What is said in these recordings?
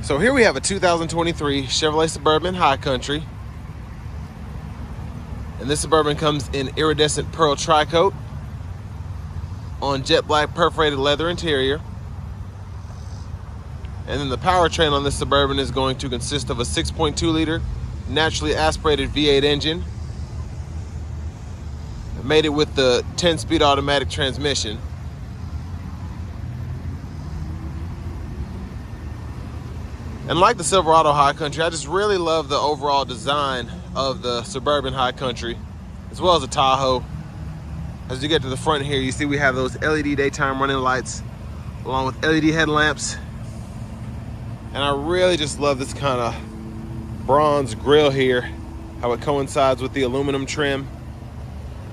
So here we have a 2023 Chevrolet Suburban High Country. And this Suburban comes in iridescent pearl tri-coat on jet black perforated leather interior. And then the powertrain on this Suburban is going to consist of a 6.2 liter naturally aspirated V8 engine. I made it with the 10-speed automatic transmission. And like the Silverado High Country, I just really love the overall design of the Suburban High Country, as well as the Tahoe. As you get to the front here, you see we have those LED daytime running lights, along with LED headlamps. And I really just love this kind of bronze grille here, how it coincides with the aluminum trim.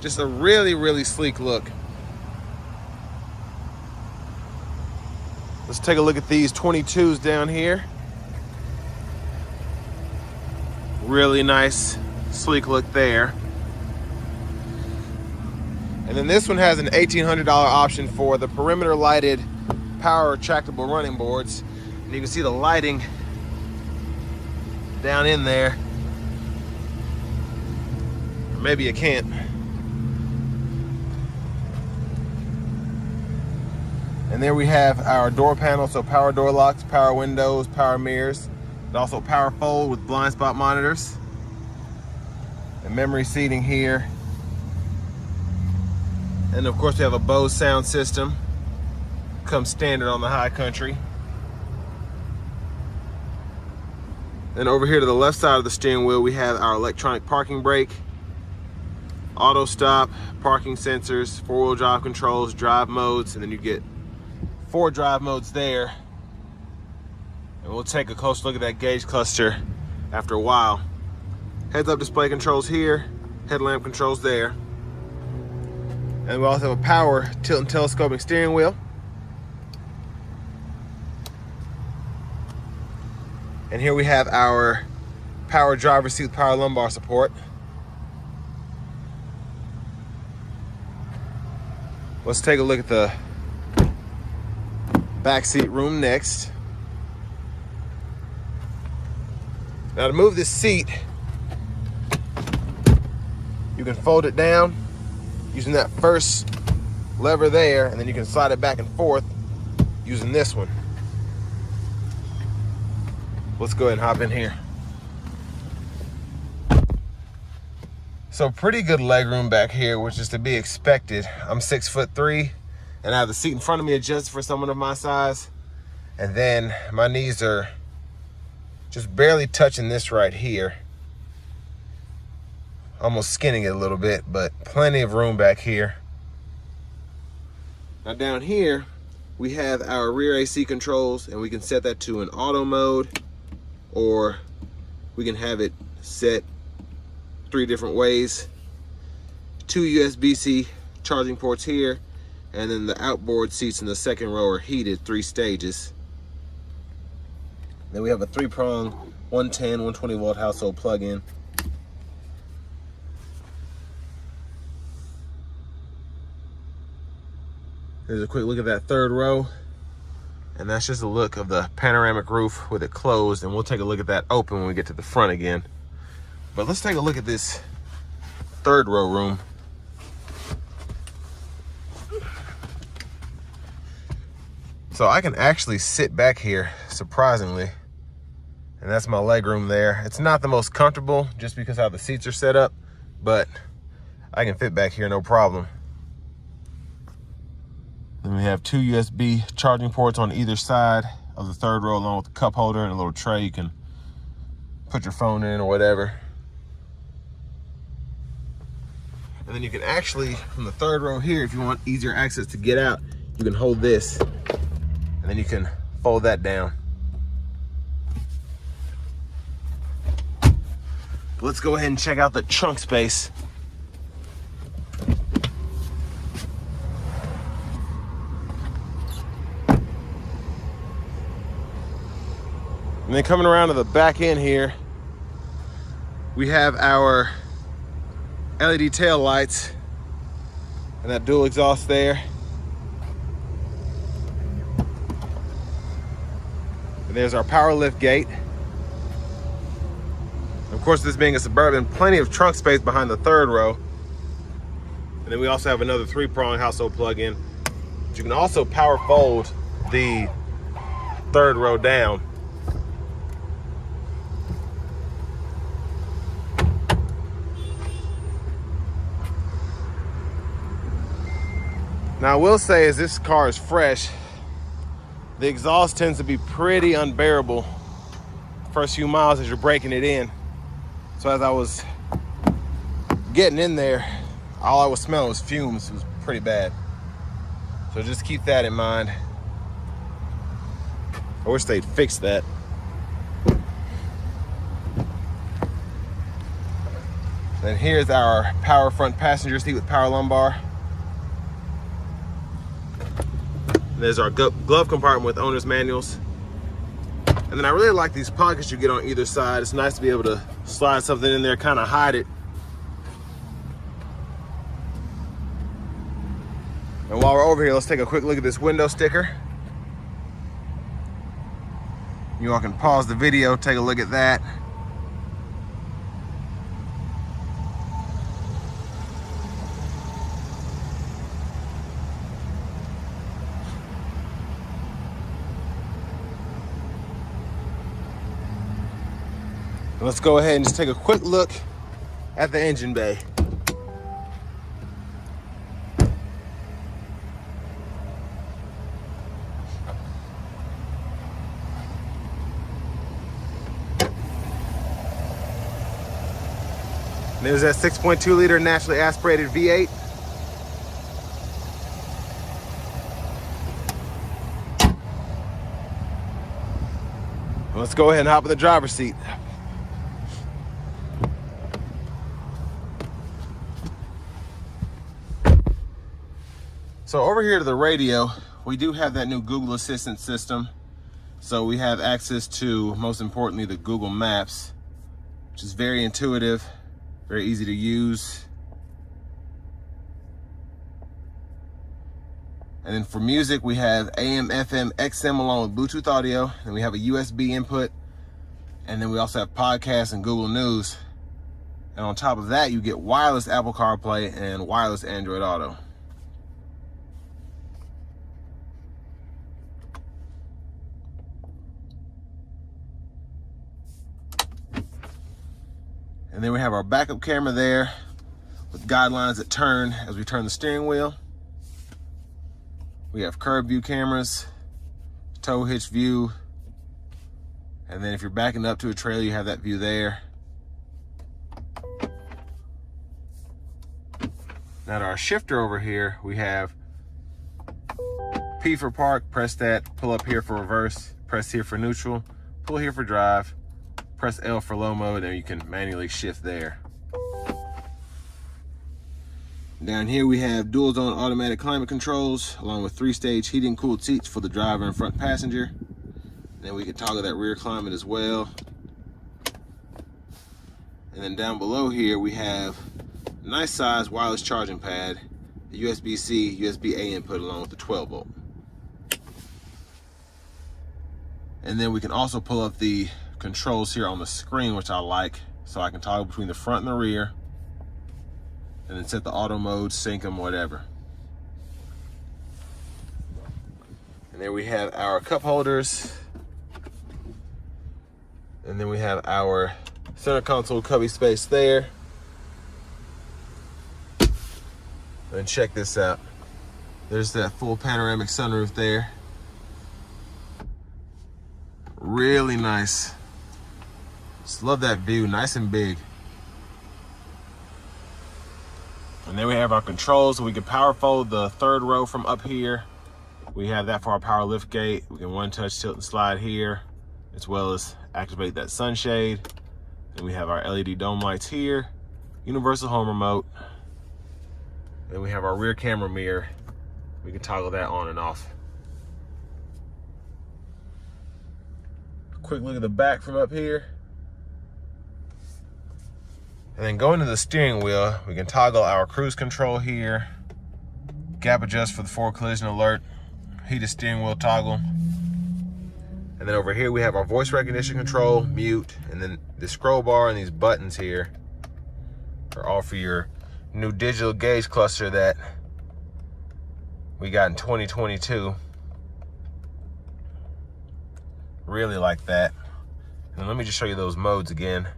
Just a really, really sleek look. Let's take a look at these 22s down here. Really nice, sleek look there. And then this one has an $1,800 option for the perimeter lighted power retractable running boards. And you can see the lighting down in there. Or maybe you can't. And there we have our door panel, so power door locks, power windows, power mirrors. And also power fold with blind spot monitors. And memory seating here. And of course we have a Bose sound system. Comes standard on the High Country. Then over here to the left side of the steering wheel, we have our electronic parking brake, auto stop, parking sensors, four-wheel drive controls, drive modes, and then you get 4 drive modes there. And we'll take a close look at that gauge cluster after a while. Heads-up display controls here, headlamp controls there. And we also have a power tilt and telescoping steering wheel. And here we have our power driver's seat with power lumbar support. Let's take a look at the back seat room next. Now to move this seat, you can fold it down using that first lever there, and then you can slide it back and forth using this one. Let's go ahead and hop in here. So pretty good leg room back here, which is to be expected. I'm 6'3", and I have the seat in front of me adjusted for someone of my size. And then my knees are just barely touching this right here. Almost skinning it a little bit, but plenty of room back here. Now down here, we have our rear AC controls, and we can set that to an auto mode, or we can have it set 3 different ways. 2 USB-C charging ports here, and then the outboard seats in the second row are heated 3 stages. Then we have a 3-prong 110, 120 volt household plug-in. Here's a quick look at that 3rd row. And that's just a look of the panoramic roof with it closed. And we'll take a look at that open when we get to the front again. But let's take a look at this 3rd row room. So I can actually sit back here, surprisingly. And that's my leg room there. It's not the most comfortable just because how the seats are set up, but I can fit back here no problem. Then we have 2 USB charging ports on either side of the 3rd row, along with a cup holder and a little tray you can put your phone in or whatever. And then you can actually, from the 3rd row here, if you want easier access to get out, you can hold this, and then you can fold that down. Let's go ahead and check out the trunk space. And then coming around to the back end here, we have our LED tail lights and that dual exhaust there. And there's our power lift gate. Of course, this being a Suburban, plenty of trunk space behind the third row. And then we also have another 3-prong household plug-in. But you can also power fold the third row down. Now I will say, as this car is fresh, the exhaust tends to be pretty unbearable first few miles as you're breaking it in. So as I was getting in there, all I was smelling was fumes. It was pretty bad. So just keep that in mind. I wish they'd fix that. Then here's our power front passenger seat with power lumbar. There's our glove compartment with owner's manuals. And then I really like these pockets you get on either side. It's nice to be able to slide something in there, kind of hide it. And while we're over here, let's take a quick look at this window sticker. You all can pause the video, take a look at that. Let's go ahead and just take a quick look at the engine bay. There's that 6.2 liter naturally aspirated V8. Let's go ahead and hop in the driver's seat. So over here to the radio, we do have that new Google Assistant system. So we have access to, most importantly, the Google Maps, which is very intuitive, very easy to use. And then for music, we have AM, FM, XM along with Bluetooth audio. And we have a USB input. And then we also have podcasts and Google News. And on top of that, you get wireless Apple CarPlay and wireless Android Auto. And then we have our backup camera there with guidelines that turn as we turn the steering wheel. We have curb view cameras, tow hitch view, and then if you're backing up to a trailer, you have that view there. Now to our shifter over here, we have P for park, press that, pull up here for reverse, press here for neutral, pull here for drive, press L for low mode, and you can manually shift there. Down here we have dual zone automatic climate controls along with 3-stage heated and cooled seats for the driver and front passenger. Then we can toggle that rear climate as well. And then down below here we have a nice size wireless charging pad, the USB-C, USB-A input along with the 12-volt. And then we can also pull up the controls here on the screen, which I like, so I can toggle between the front and the rear, and then set the auto mode, sync them, whatever. And there we have our cup holders, and then we have our center console cubby space there. And check this out, there's that full panoramic sunroof there. Really nice. Just love that view, nice and big. And then we have our controls, so we can power fold the third row from up here. We have that for our power lift gate. We can one touch tilt and slide here, as well as activate that sunshade. And we have our LED dome lights here, universal home remote. Then we have our rear camera mirror. We can toggle that on and off. Quick look at the back from up here. And then going to the steering wheel, we can toggle our cruise control here, gap adjust for the forward collision alert, heated steering wheel toggle. And then over here we have our voice recognition control, mute, and then the scroll bar and these buttons here are all for your new digital gauge cluster that we got in 2022. Really like that. And let me just show you those modes again.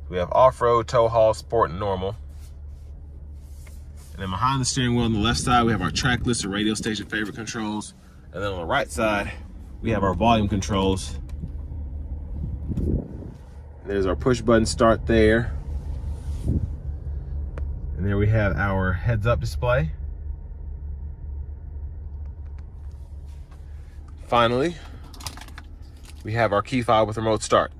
We have off-road, tow haul, sport, and normal. And then behind the steering wheel on the left side, we have our track list and radio station favorite controls. And then on the right side, we have our volume controls. There's our push button start there. And there we have our heads-up display. Finally, we have our key fob with remote start.